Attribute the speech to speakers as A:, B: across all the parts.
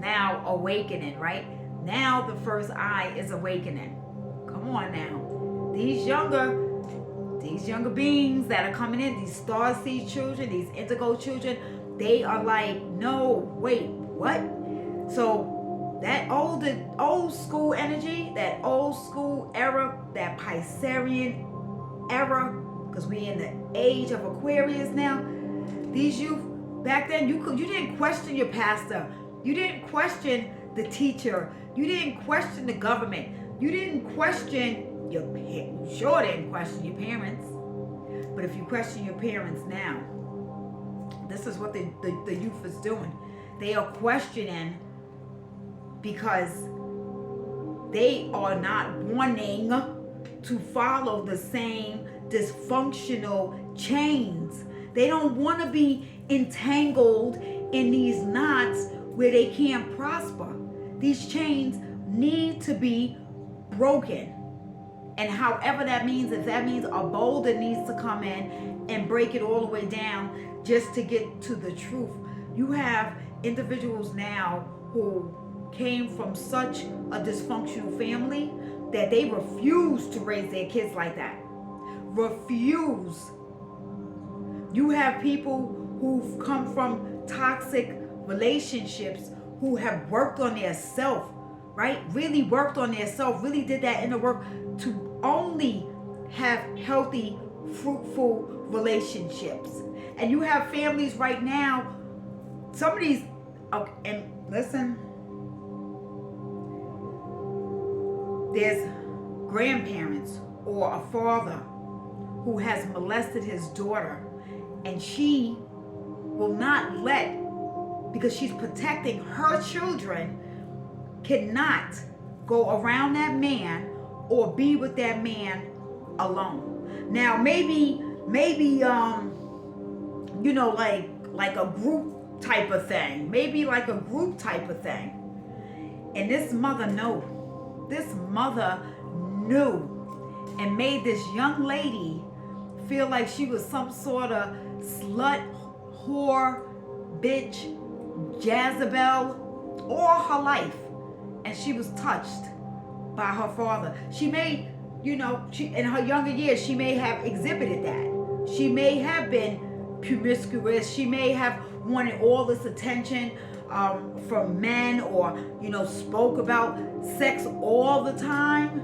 A: now awakening, right? Now the first eye is awakening. Come on now. These younger beings that are coming in, these starseed children, these indigo children, they are like, no, wait, what? So that old school energy, that old school era, that Piscean era, because we in the age of Aquarius now. These youth back then, you didn't question your pastor, you didn't question the teacher, you didn't question the government, you didn't question your parents. You sure didn't question your parents. But if you question your parents now, this is what the youth is doing. They are questioning because they are not wanting to follow the same dysfunctional chains. They don't want to be entangled in these knots where they can't prosper. These chains need to be broken. And however that means, if that means a boulder needs to come in and break it all the way down just to get to the truth. You have individuals now who came from such a dysfunctional family that they refuse to raise their kids like that. Refuse. You have people who've come from toxic relationships who have worked on their self, right? Really worked on their self, really did that inner work to only have healthy, fruitful relationships. And you have families right now, some of these, and listen, there's grandparents or a father who has molested his daughter, and she will not let, because she's protecting her children, cannot go around that man or be with that man alone. Now maybe you know, like a group type of thing. Maybe like a group type of thing. And this mother knew. This mother knew and made this young lady feel like she was some sort of slut, whore, bitch, Jezebel all her life. And she was touched by her father. She may, you know, in her younger years, she may have exhibited that. She may have been promiscuous. She may have wanted all this attention from men, or, you know, spoke about sex all the time.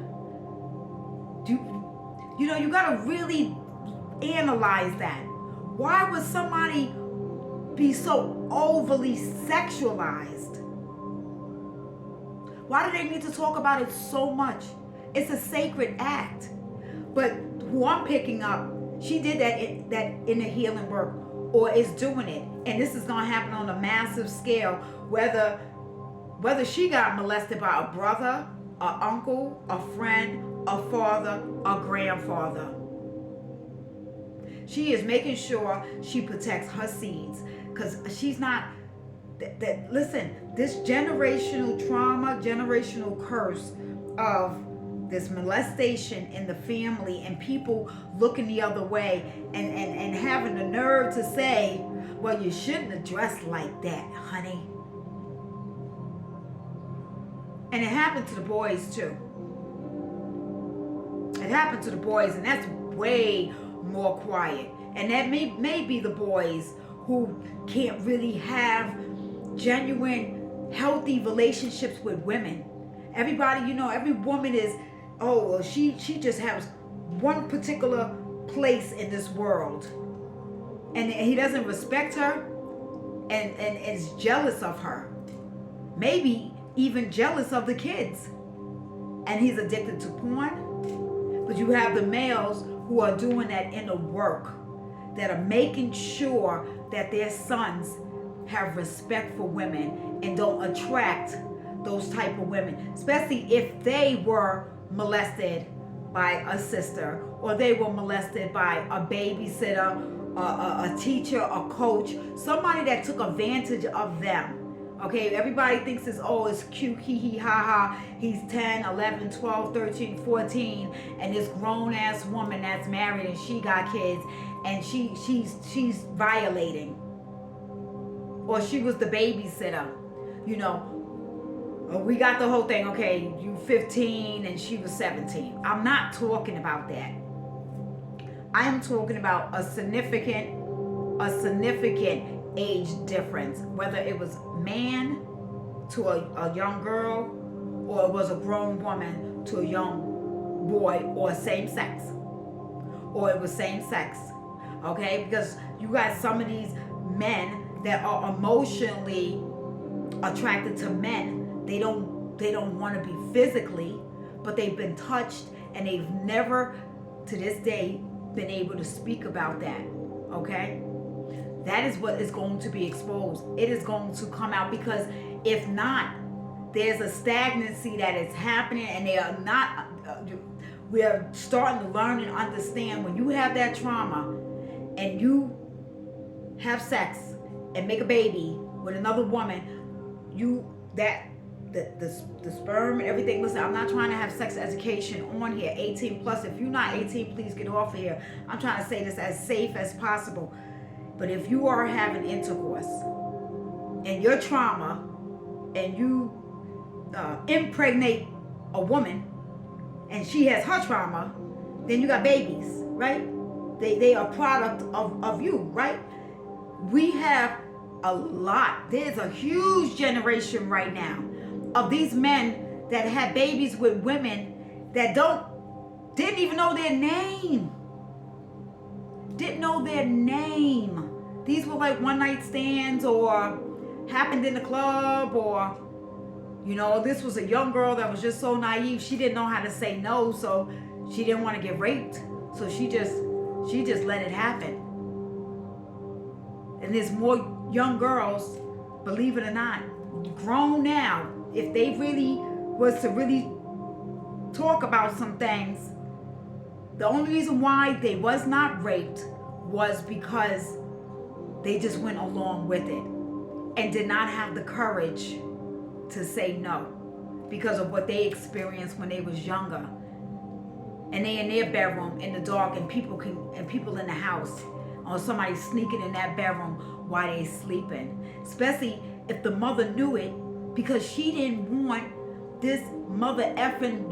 A: You know, you got to really analyze that. Why would somebody be so overly sexualized? Why do they need to talk about it so much? It's a sacred act. But who I'm picking up, she did that in the healing work, or is doing it. And this is going to happen on a massive scale, whether she got molested by a brother, an uncle, a friend, a father, a grandfather. She is making sure she protects her seeds, because she's not... Listen, this generational trauma, generational curse of this molestation in the family, and people looking the other way and having the nerve to say, well, you shouldn't have dressed like that, honey. And it happened to the boys too. It happened to the boys, and that's way more quiet. And that may be the boys who can't really have genuine, healthy relationships with women. Everybody, you know, every woman is, oh, well, she just has one particular place in this world, and he doesn't respect her and is jealous of her, maybe even jealous of the kids, and he's addicted to porn. But you have the males who are doing that inner work, that are making sure that their sons have respect for women and don't attract those type of women, especially if they were molested by a sister, or they were molested by a babysitter, a teacher, a coach, somebody that took advantage of them. Okay, everybody thinks it's cute, hee hee ha ha, he's 10, 11, 12, 13, 14, and this grown-ass woman that's married and she got kids, and she's violating. Or she was the babysitter. You know, We got the whole thing. Okay, you 15 and she was 17. I'm not talking about that. I am talking about a significant age difference, whether it was man to a young girl, or it was a grown woman to a young boy, or same sex, or it was same sex. Okay, because you got some of these men that are emotionally attracted to men. They don't want to be physically, but they've been touched, and they've never to this day been able to speak about that. Okay, that is what is going to be exposed. It is going to come out, because if not, there's a stagnancy that is happening, and they are not. We are starting to learn and understand, when you have that trauma and you have sex and make a baby with another woman, the sperm and everything. Listen, I'm not trying to have sex education on here. 18 plus. If you're not 18, please get off of here. I'm trying to say this as safe as possible. But if you are having intercourse and your trauma, and you impregnate a woman and she has her trauma, then you got babies, right? They are product of you, right? We have a lot. There's a huge generation right now of these men that had babies with women that didn't even know their name. Didn't know their name. These were like one night stands, or happened in the club, or this was a young girl that was just so naive. She didn't know how to say no, so she didn't want to get raped, so she just let it happen. And there's more young girls, believe it or not, grown now. If they really was to really talk about some things, the only reason why they was not raped was because they just went along with it and did not have the courage to say no, because of what they experienced when they was younger. And they in their bedroom in the dark, and people in the house, or somebody sneaking in that bedroom while they sleeping. Especially if the mother knew it, because she didn't want this mother effing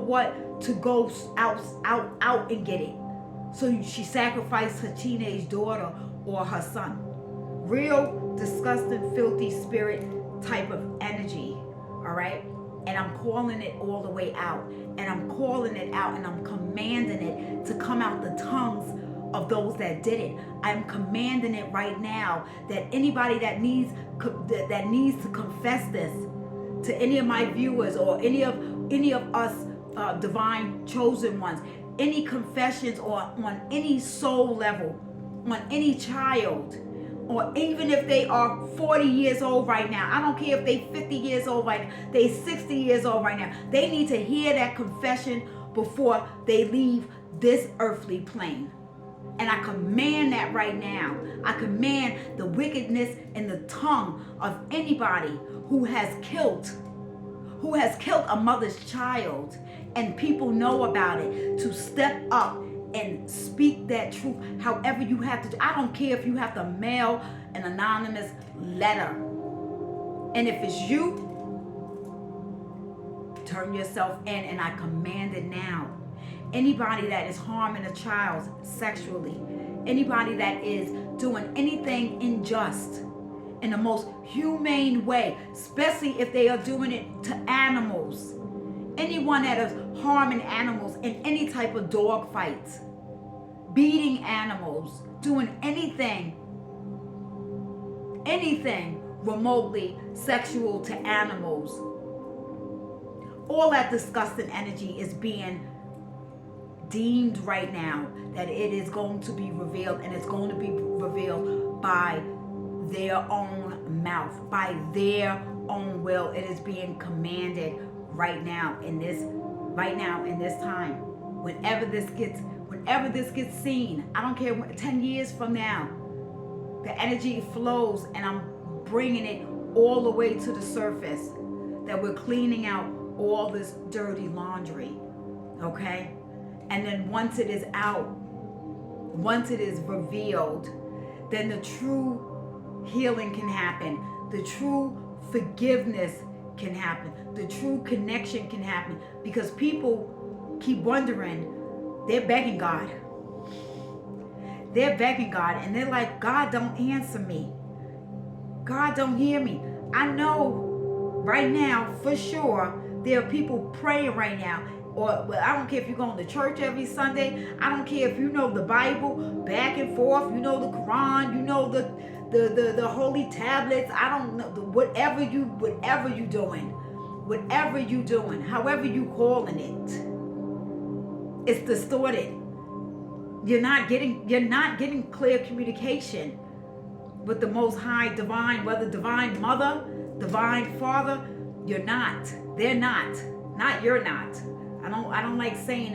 A: what to go out and get it. So she sacrificed her teenage daughter or her son. Real disgusting, filthy spirit type of energy. All right. And I'm calling it all the way out. And I'm calling it out, and I'm commanding it to come out the tongues of those that did it. I'm commanding it right now, that anybody that needs to confess this to any of my viewers, or any of us divine chosen ones, any confessions, or on any soul level, on any child, or even if they are 40 years old right now. I don't care if they 50 years old right now. They 60 years old right now. They need to hear that confession before they leave this earthly plane. And I command that right now. I command the wickedness in the tongue of anybody who has killed a mother's child, and people know about it, to step up and speak that truth however you have to do. I don't care if you have to mail an anonymous letter. And if it's you, turn yourself in, and I command it now. Anybody that is harming a child sexually, anybody that is doing anything unjust in the most humane way, especially if they are doing it to animals, anyone that is harming animals in any type of dog fights, beating animals, doing anything remotely sexual to animals, all that disgusting energy is being deemed right now that it is going to be revealed, and it's going to be revealed by their own mouth, by their own will. It is being commanded right now in this time. Whenever this gets seen, I don't care, 10 years from now, the energy flows, and I'm bringing it all the way to the surface, that we're cleaning out all this dirty laundry, okay? And then once it is out, once it is revealed, then the true healing can happen. The true forgiveness can happen. The true connection can happen. Because people keep wondering, they're begging God. They're begging God, and they're like, God don't answer me. God don't hear me. I know right now, for sure, there are people praying right now. Or I don't care if you're going to church every Sunday. I don't care if you know the Bible back and forth. You know the Quran. You know the holy tablets. I don't know, whatever you doing, however you calling it, it's distorted. You're not getting clear communication with the Most High, divine, whether divine mother, divine father. You're not. They're not. Not you're not. I don't like saying it